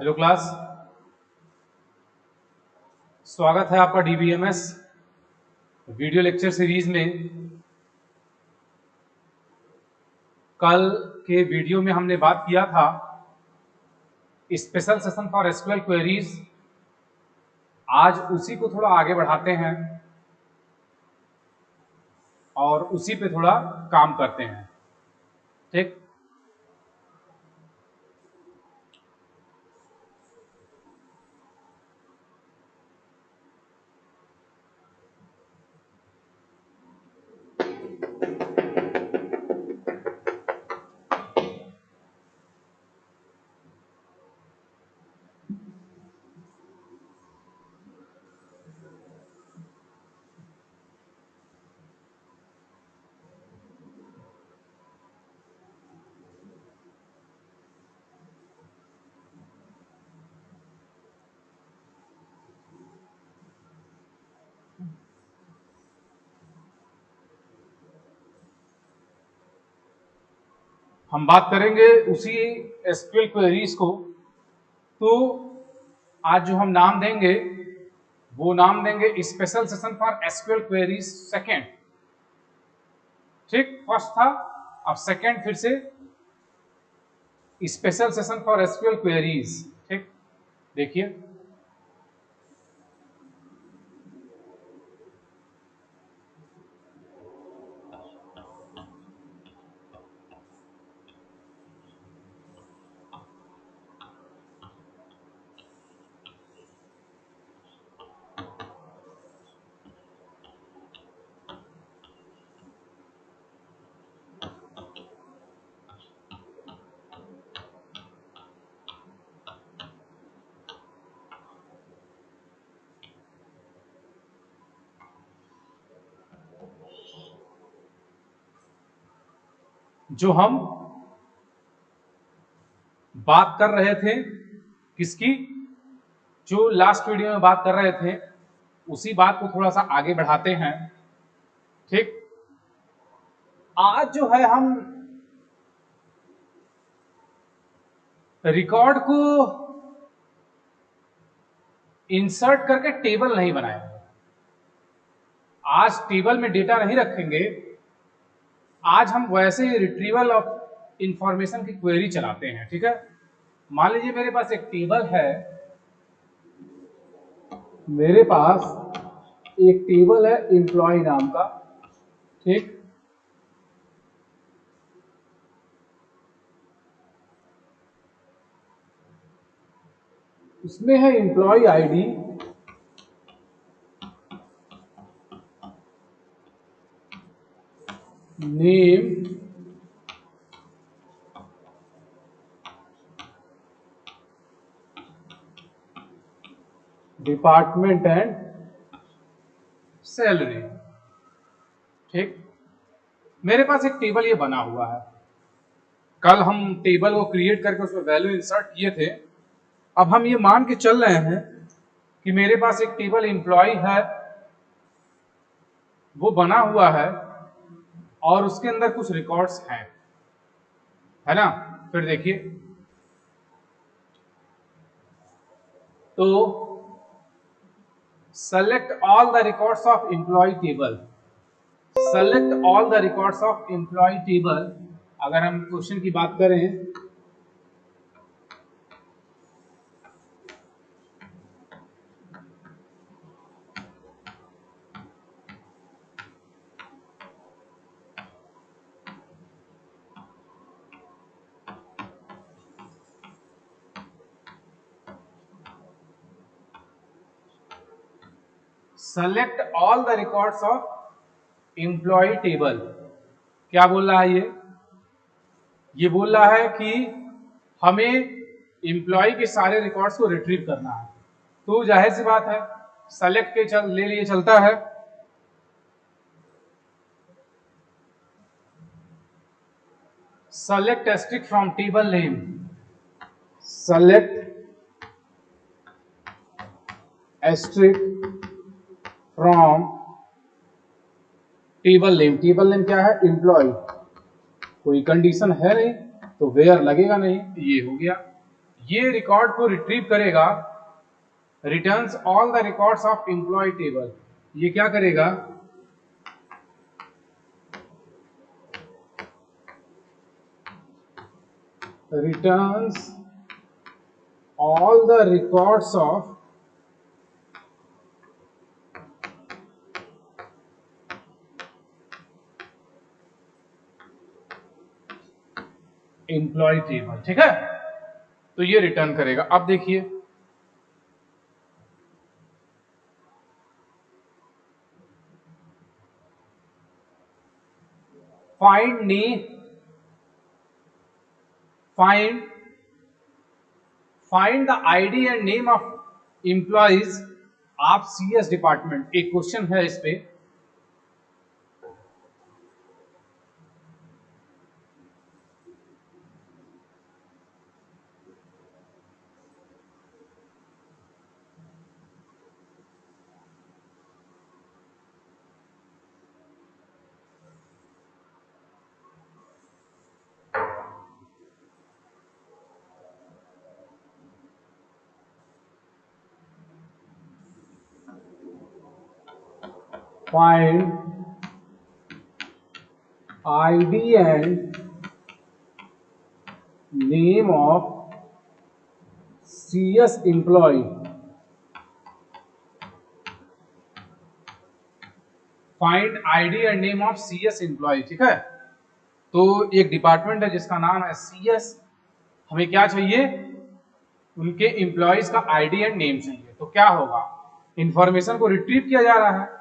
Hello class, स्वागत है आपका डीबीएमएस वीडियो लेक्चर सीरीज में। कल के वीडियो में हमने बात किया था special session for SQL queries. आज उसी को थोड़ा आगे बढ़ाते हैं और उसी पे थोड़ा काम करते हैं। ठीक, हम बात करेंगे उसी एसक्यूएल क्वेरीज को। तो आज जो हम नाम देंगे वो नाम देंगे special session for SQL queries second. ठीक, फर्स्ट था, अब सेकेंड फिर से special session for SQL queries. ठीक, देखिए जो हम बात कर रहे थे किसकी, जो लास्ट वीडियो में बात कर रहे थे उसी बात को थोड़ा सा आगे बढ़ाते हैं। ठीक, आज जो है हम रिकॉर्ड को इंसर्ट करके टेबल नहीं बनाएंगे। आज टेबल में डेटा नहीं रखेंगे, आज हम वैसे ही रिट्रीवल ऑफ इंफॉर्मेशन की क्वेरी चलाते हैं। ठीक है, मान लीजिए मेरे पास एक टेबल है, मेरे पास एक टेबल है एम्प्लॉय नाम का। ठीक, उसमें है employee ID, name, department and salary. ठीक, मेरे पास एक टेबल ये बना हुआ है। कल हम टेबल को क्रिएट करके उसमें वैल्यू इंसर्ट किए थे। अब हम ये मान के चल रहे हैं कि मेरे पास एक टेबल एम्प्लॉय है, वो बना हुआ है और उसके अंदर कुछ रिकॉर्ड्स हैं, है ना। फिर देखिए, तो select all the records of employee table. Select all the records of employee table, अगर हम क्वेश्चन की बात करें select all the records of employee table, क्या बोल रहा है ये बोल रहा है कि हमें एम्प्लॉय के सारे रिकॉर्ड्स को रिट्रीव करना है। तो जाहिर सी बात है सेलेक्ट के ले लिए चलता है। Select asterisk from table name, select asterisk from table name. Table name क्या है? एम्प्लॉय। कोई कंडीशन है नहीं तो वेयर लगेगा नहीं, ये हो गया। ये रिकॉर्ड को रिट्रीव करेगा, returns all the records of employee table. ये क्या करेगा, returns all the records of employee table. ठीक है, तो ये रिटर्न करेगा। अब देखिए find name, find the ID and name of employees of CS department. एक क्वेश्चन है इस पे, find ID and name of CS employee. Find ID and name of CS employee. ठीक है, तो एक डिपार्टमेंट है जिसका नाम है सीएस, हमें क्या चाहिए, उनके एम्प्लॉयज का आईडी एंड नेम चाहिए। तो क्या होगा, इंफॉर्मेशन को रिट्रीव किया जा रहा है,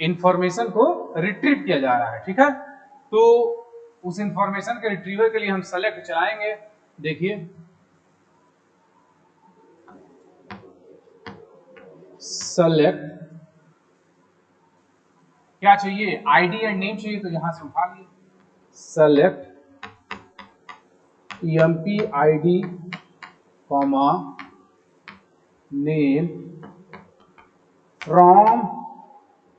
इंफॉर्मेशन को रिट्रीव किया जा रहा है। ठीक है, तो उस इंफॉर्मेशन के रिट्रीवर के लिए हम सेलेक्ट चलाएंगे। देखिए सेलेक्ट, क्या चाहिए, आईडी एंड नेम चाहिए, तो यहां से उठा लिए select emp ID comma name from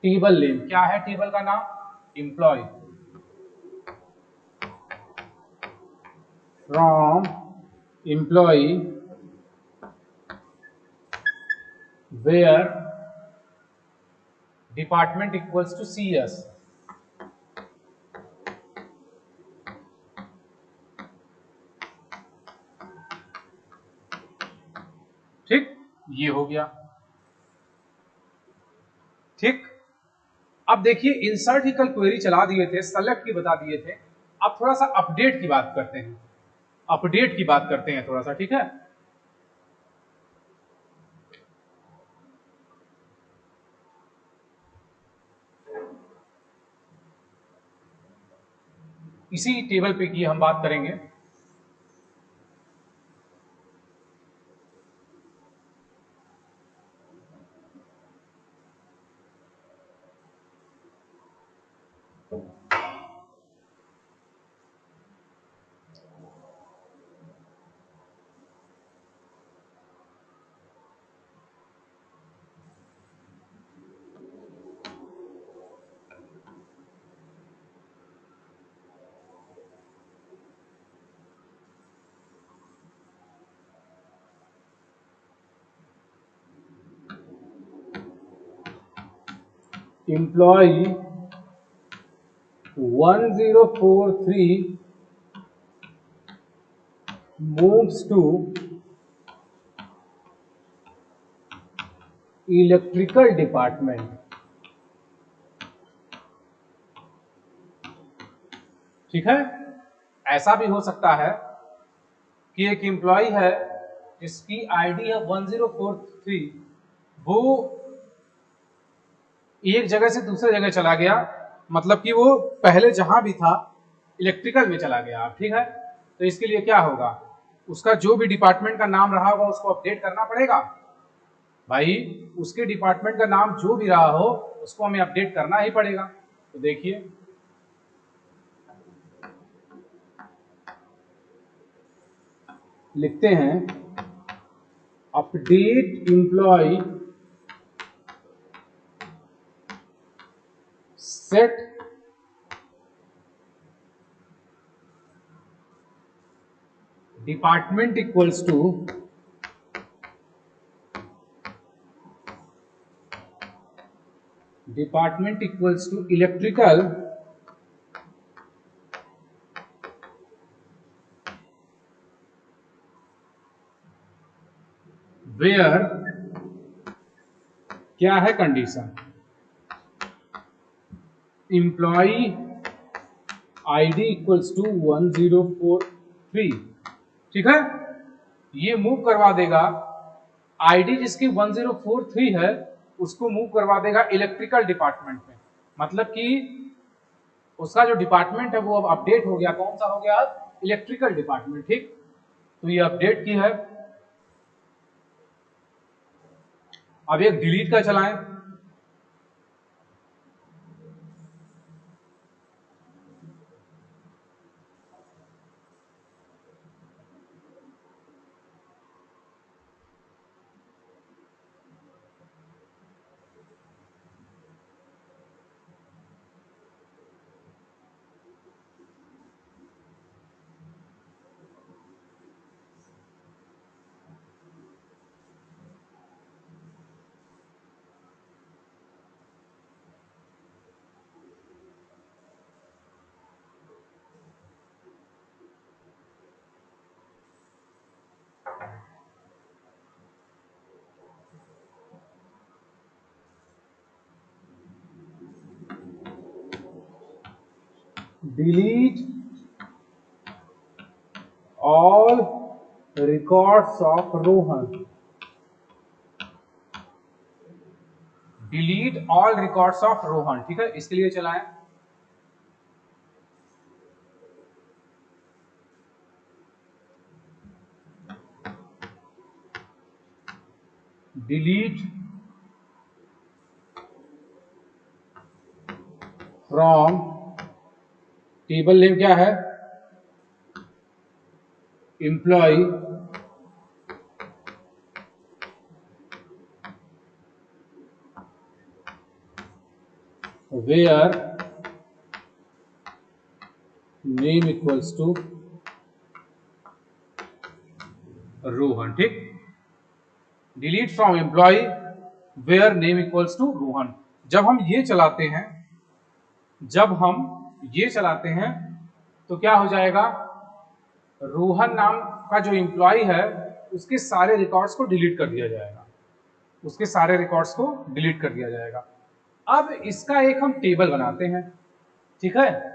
table name. क्या है टेबल का नाम, employee, from employee where department equals to CS. ठीक, ये हो गया। ठीक, अब देखिए इंसर्ट ही कल क्वेरी चला दिए थे, सेलेक्ट की बता दिए थे, अब थोड़ा सा अपडेट की बात करते हैं, अपडेट की बात करते हैं थोड़ा सा। ठीक है, इसी टेबल पे की हम बात करेंगे। Employee 1043 moves to electrical department. ठीक है, ऐसा भी हो सकता है कि एक एम्प्लॉय है जिसकी आईडी है 1043, वो एक जगह से दूसरे जगह चला गया, मतलब कि वो पहले जहां भी था इलेक्ट्रिकल में चला गया। ठीक है, तो इसके लिए क्या होगा, उसका जो भी डिपार्टमेंट का नाम रहा होगा उसको अपडेट करना पड़ेगा भाई, उसके डिपार्टमेंट का नाम जो भी रहा हो उसको हमें अपडेट करना ही पड़ेगा। तो देखिए लिखते हैं update employee set department equals to electrical where क्या है condition, employee ID equals to 1043। ठीक है, ये मूव करवा देगा आईडी जिसकी 1043 है उसको मूव करवा देगा इलेक्ट्रिकल डिपार्टमेंट में। मतलब कि उसका जो डिपार्टमेंट है वो अब अपडेट हो गया। कौन सा हो गया? Electrical department. ठीक, तो ये अपडेट की है। अब एक डिलीट का चलाएं। Delete all records of Rohan. Delete all records of Rohan. ठीक है, इसके लिए चलाएं। डिलीट फ्रॉम टेबल नेम क्या है? Employee where name equals to Rohan. ठीक, delete from employee where name equals to Rohan. जब हम ये चलाते हैं तो क्या हो जाएगा? रोहन नाम का जो एम्प्लॉय है उसके सारे रिकॉर्ड्स को डिलीट कर दिया जाएगा। अब इसका एक हम टेबल बनाते हैं। ठीक है,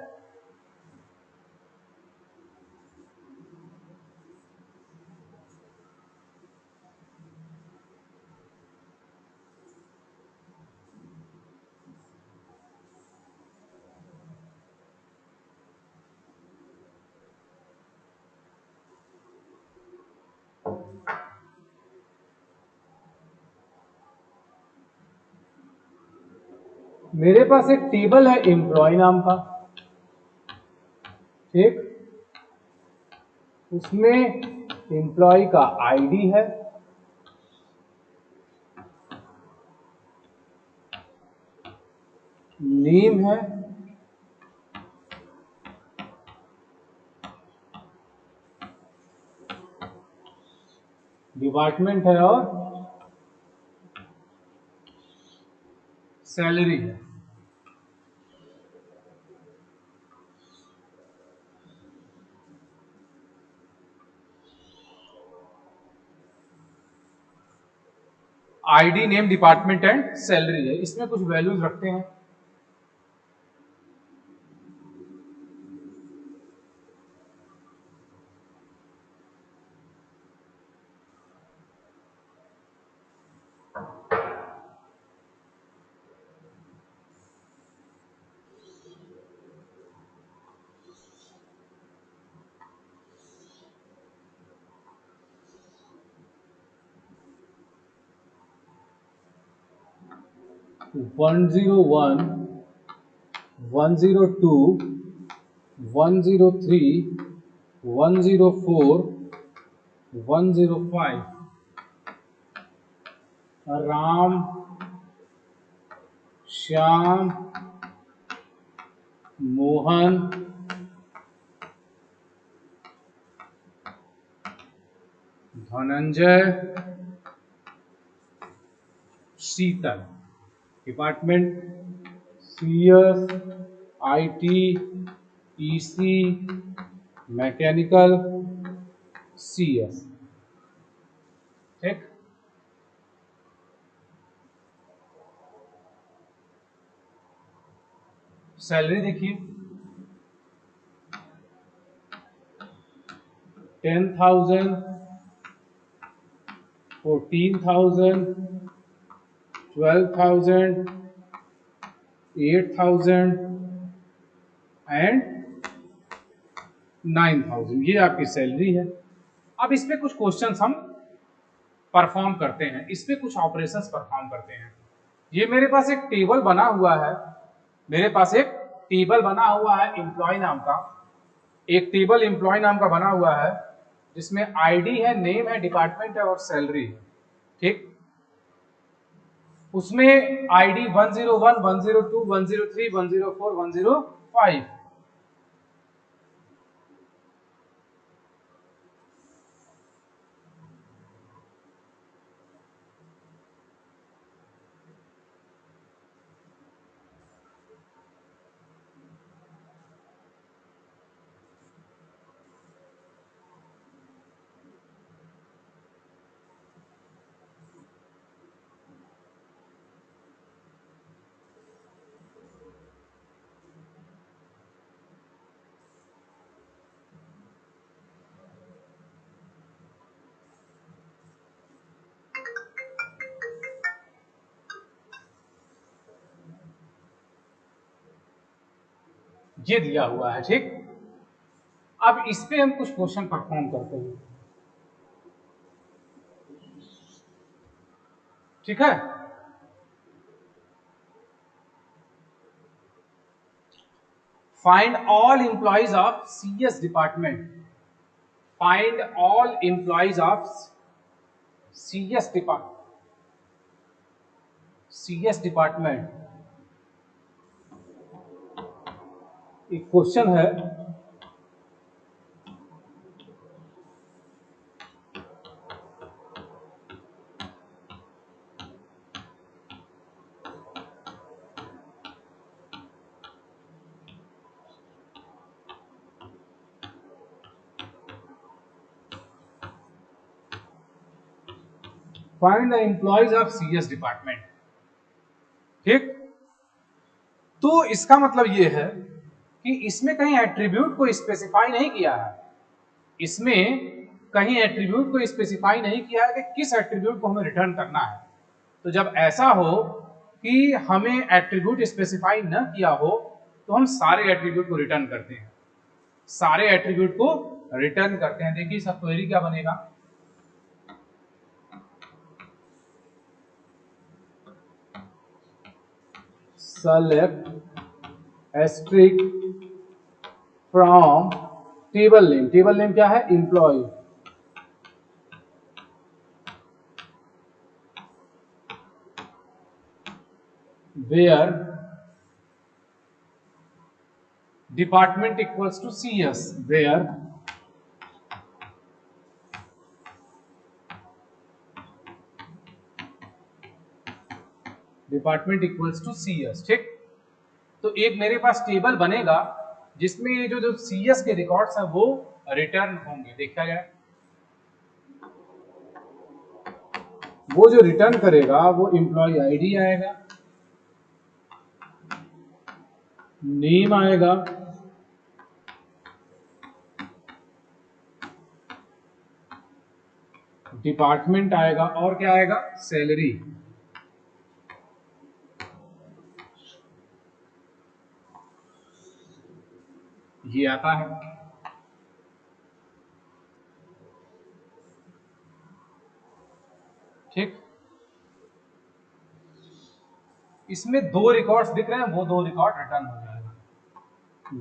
मेरे पास एक टेबल है एम्प्लॉय नाम का। ठीक, उसमें एम्प्लॉय का आईडी है, नेम है, डिपार्टमेंट है और सैलरी है। ID, name, department and salary है। इसमें कुछ वैल्यूज रखते हैं। One zero one, 102, 103, 104, 105। Ram, Shyam, Mohan, Dhananjay, Sheetal. Department CS, IT, EC, mechanical, CS. ठीक। सैलरी देखिए 10,000, 14,000, 12,000, 8,000 एंड 9,000। ये आपकी सैलरी है। अब इस पे कुछ क्वेश्चंस हम परफॉर्म करते हैं, इस पे कुछ ऑपरेशंस परफॉर्म करते हैं। ये मेरे पास एक टेबल बना हुआ है, मेरे पास एक टेबल बना हुआ है एम्प्लॉय नाम का, एक टेबल एम्प्लॉय नाम का बना हुआ है जिसमें आईडी है, नेम है, डिपार्टमेंट है और सैलरी है। ठीक। उसमें आईडी 101, 102, 103, 104, 105। ये दिया हुआ है। ठीक। अब इस पे हम कुछ क्वेश्चन परफॉर्म करते हैं। ठीक है। Find all employees of CS department. Find all employees of CS department, CS department. एक क्वेश्चन है, find the employees of CS department. ठीक। तो इसका मतलब यह है कि इसमें कहीं एट्रीब्यूट को स्पेसिफाई नहीं किया है, इसमें कहीं एट्रीब्यूट को स्पेसिफाई नहीं किया है कि किस एट्रीब्यूट को हमें रिटर्न करना है। तो जब ऐसा हो कि हमें एट्रीब्यूट स्पेसिफाई न किया हो तो हम सारे एट्रीब्यूट को रिटर्न करते हैं, सारे एट्रीब्यूट को रिटर्न करते हैं। देखिए सब क्वेरी क्या बनेगा, select asterisk from table name. Table name क्या है, employee, where department equals to CS, where department equals to CS. ठीक। तो एक मेरे पास टेबल बनेगा जिसमें ये जो सीएस के रिकॉर्ड्स हैं वो रिटर्न होंगे। देखा जाए वो जो रिटर्न करेगा वो एम्प्लॉय आईडी आएगा, नेम आएगा, डिपार्टमेंट आएगा और क्या आएगा, सैलरी। ये आता है। ठीक। इसमें दो रिकॉर्ड्स दिख रहे हैं, वो दो रिकॉर्ड रिटर्न हो जाएगा,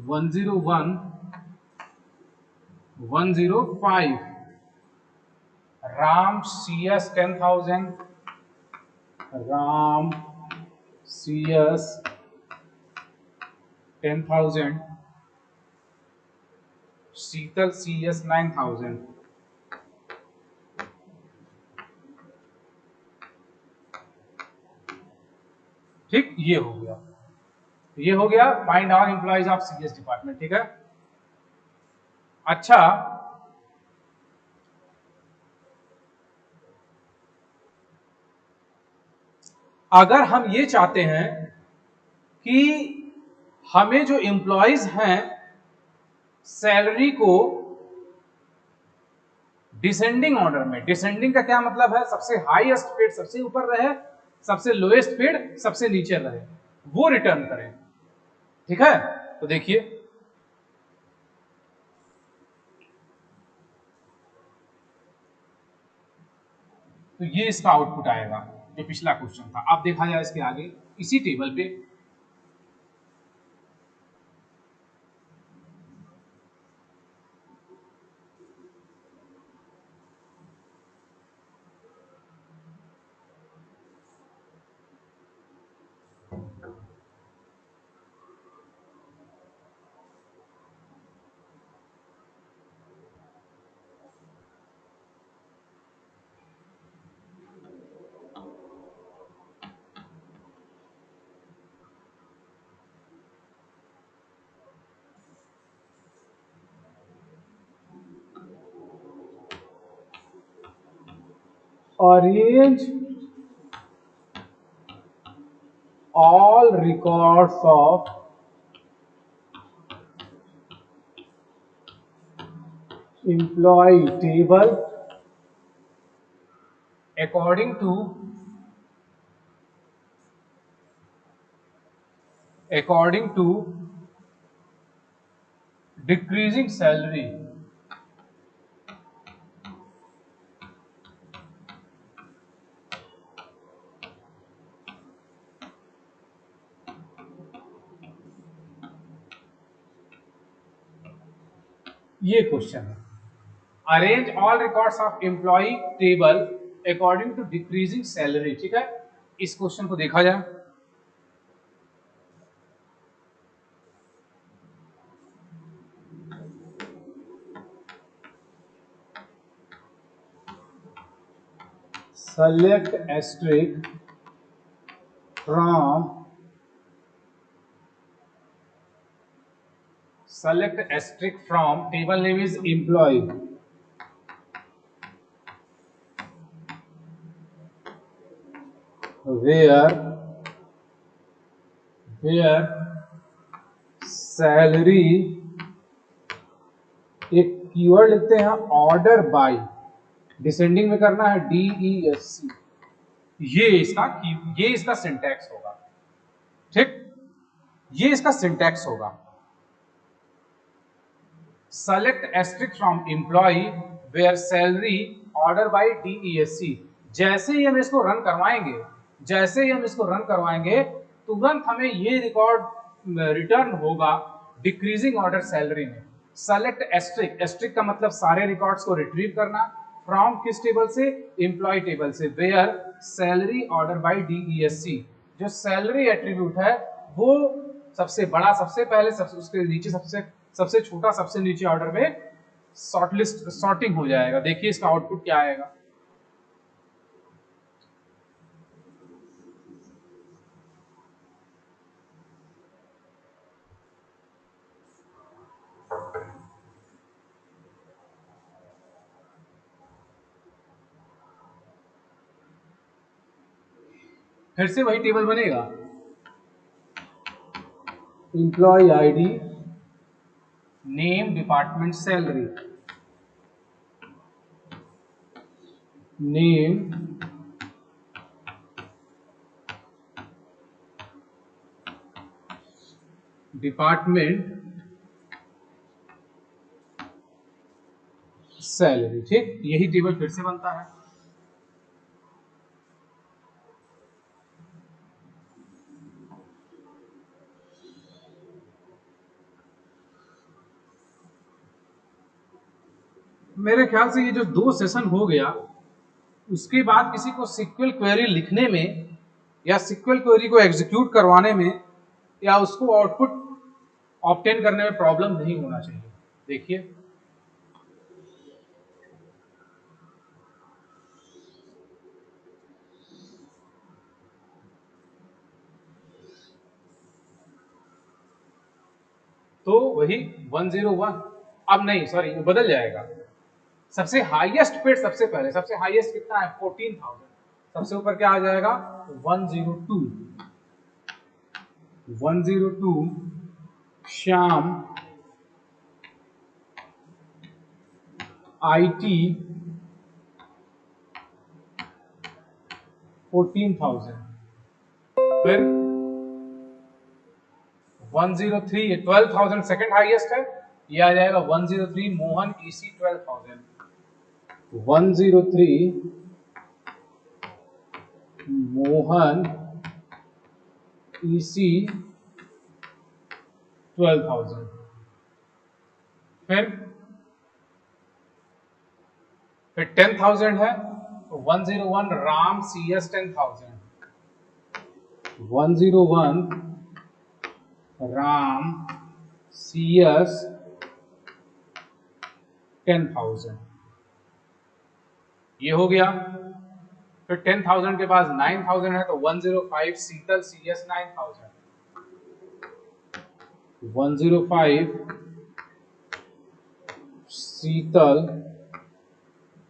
101, 105, राम CS 10,000, राम CS 10,000, शीतल CS 9,000। ठीक, ये हो गया, ये हो गया find all employees of CS department. ठीक है, अच्छा अगर हम ये चाहते हैं कि हमें जो एम्प्लॉइज हैं सैलरी को डिसेंडिंग ऑर्डर में, डिसेंडिंग का क्या मतलब है, सबसे हाईएस्ट पेड सबसे ऊपर रहे, सबसे लोएस्ट पेड सबसे नीचे रहे, वो रिटर्न करें। ठीक है, तो देखिए तो ये इसका आउटपुट आएगा जो पिछला क्वेश्चन था। अब देखा जाए इसके आगे इसी टेबल पे, arrange all records of employee table according to decreasing salary। ये क्वेश्चन है, arrange all records of employee table according to decreasing salary. ठीक है, इस क्वेश्चन को देखा जाए, select asterisk from table name is employee, where salary, एक keyword लिखते हैं ऑर्डर बाय, डिसेंडिंग में करना है DESC। ये इसका सिंटैक्स होगा। ठीक, ये इसका सिंटैक्स होगा, select asterisk from employee where salary order by DESC। जैसे ही हम इसको रन करवाएंगे तुरंत हमें ये रिकॉर्ड रिटर्न होगा डिक्रीजिंग ऑर्डर सैलरी में। सेलेक्ट एस्ट्रिक, एस्ट्रिक का मतलब सारे रिकॉर्ड्स को रिट्रीव करना, फ्रॉम किस टेबल से, एम्प्लॉय टेबल से, where salary order by DESC। जो सैलरी एट्रीब्यूट है वो सबसे बड़ा सबसे पहले, उसके नीचे सबसे छोटा सबसे नीचे ऑर्डर में सॉर्टिंग हो जाएगा। देखिए इसका आउटपुट क्या आएगा, फिर से वही टेबल बनेगा, employee ID, name, department, salary, name, department, salary. ठीक, यही टेबल फिर से बनता है। मेरे ख्याल से ये जो 2 सेशन हो गया, उसके बाद किसी को सिक्वल क्वेरी लिखने में या सिक्वल क्वेरी को एग्जीक्यूट करवाने में या उसको आउटपुट ऑब्टेन करने में प्रॉब्लम नहीं होना चाहिए। देखिए तो वही 101, अब नहीं सॉरी बदल जाएगा। सबसे हाईएस्ट पेड सबसे पहले, सबसे हाईएस्ट कितना है 14,000, सबसे ऊपर क्या आ जाएगा 102, 102 श्याम IT 14,000, फिर 103 12,000 सेकंड हाईएस्ट है, ये आ जाएगा 103 मोहन EC 12,000, 103 मोहन EC 12,000, फिर 10,000 है तो 101 राम CS 10,000, 101 राम CS 10,000, ये हो गया। फिर 10,000 के पास 9,000 है तो 105 शीतल CS 9,000, 105 शीतल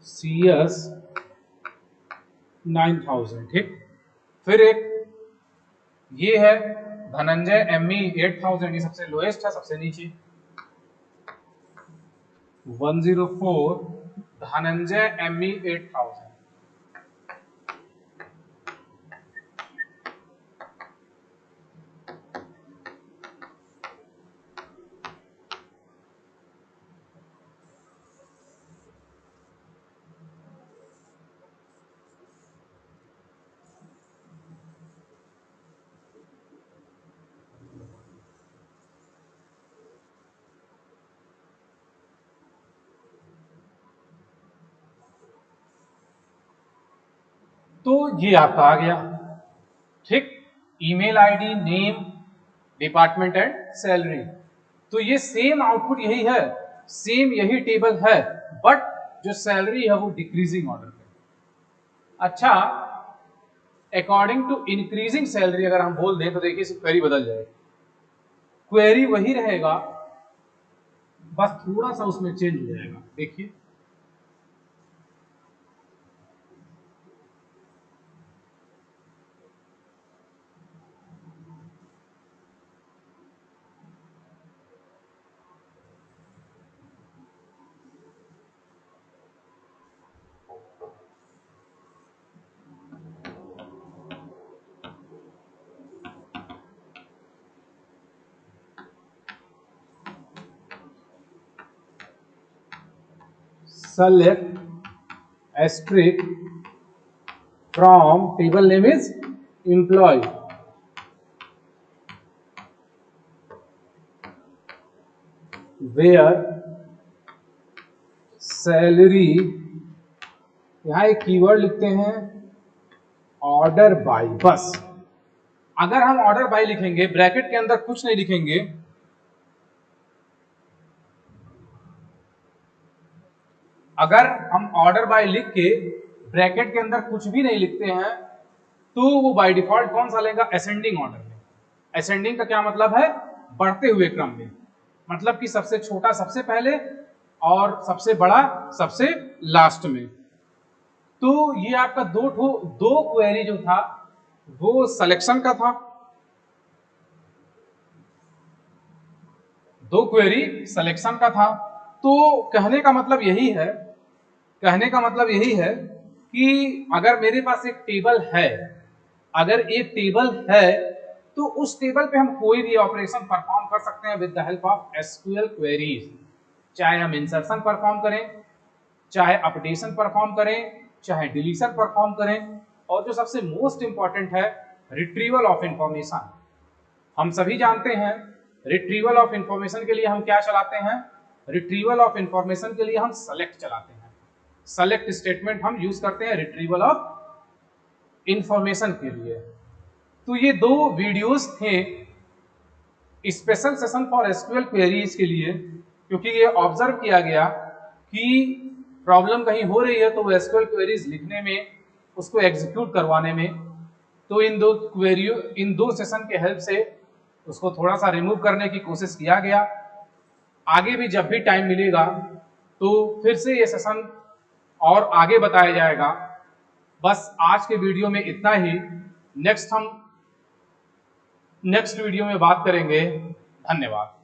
CS 9,000, ठीक। फिर एक ये है धनंजय ME 8,000, ये सबसे लोएस्ट है, सबसे नीचे। 104 धनंजय ME 8,000, तो ये आपका आ गया, ठीक। Email ID, name, department and salary. तो ये सेम आउटपुट यही है, सेम यही टेबल है, बट जो सैलरी है वो डिक्रीजिंग ऑर्डर पे। अच्छा, अकॉर्डिंग टू इंक्रीजिंग सैलरी अगर हम बोल दें तो देखिए क्वेरी बदल जाएगी। क्वेरी वही रहेगा, बस थोड़ा सा उसमें चेंज हो जाएगा। देखिए select asterisk from table name is employee, where salary, यहां एक कीवर्ड लिखते हैं ऑर्डर बाय। बस अगर हम ऑर्डर बाय लिखेंगे, ब्रैकेट के अंदर कुछ नहीं लिखेंगे, अगर हम ऑर्डर बाय लिख के ब्रैकेट के अंदर कुछ भी नहीं लिखते हैं तो वो बाय डिफॉल्ट कौन सा लेगा, असेंडिंग ऑर्डर में। असेंडिंग का क्या मतलब है, बढ़ते हुए क्रम में, मतलब कि सबसे छोटा सबसे पहले और सबसे बड़ा सबसे लास्ट में। तो ये आपका दो क्वेरी जो था वो सिलेक्शन का था, दो क्वेरी सिलेक्शन का था। तो कहने का मतलब यही है, कहने का मतलब यही है कि अगर मेरे पास एक टेबल है, अगर एक टेबल है तो उस टेबल पे हम कोई भी ऑपरेशन परफॉर्म कर सकते हैं with the help of SQL queries. चाहे हम इंसर्शन परफॉर्म करें, चाहे अपडेशन परफॉर्म करें, चाहे डिलीशन परफॉर्म करें, और जो सबसे मोस्ट इंपॉर्टेंट है रिट्रीवल ऑफ इंफॉर्मेशन। हम सभी जानते हैं रिट्रीवल ऑफ इंफॉर्मेशन के लिए हम क्या चलाते हैं, रिट्रीवल ऑफ इंफॉर्मेशन के लिए हम सेलेक्ट चलाते हैं। सेलेक्ट स्टेटमेंट हम यूज करते हैं रिट्रीवल ऑफ इंफॉर्मेशन के लिए। तो ये दो वीडियोस थे special session for SQL queries के लिए, क्योंकि ये ऑब्जर्व किया गया कि प्रॉब्लम कहीं हो रही है तो वो एसक्यूएल क्वेरीज लिखने में, उसको एग्जीक्यूट करवाने में, तो इन दो सेशन के हेल्प से उसको थोड़ा सा रिमूव करने की कोशिश किया गया। आगे भी जब भी टाइम मिलेगा तो फिर से ये सेशन और आगे बताया जाएगा। बस आज के वीडियो में इतना ही। नेक्स्ट वीडियो में बात करेंगे। धन्यवाद।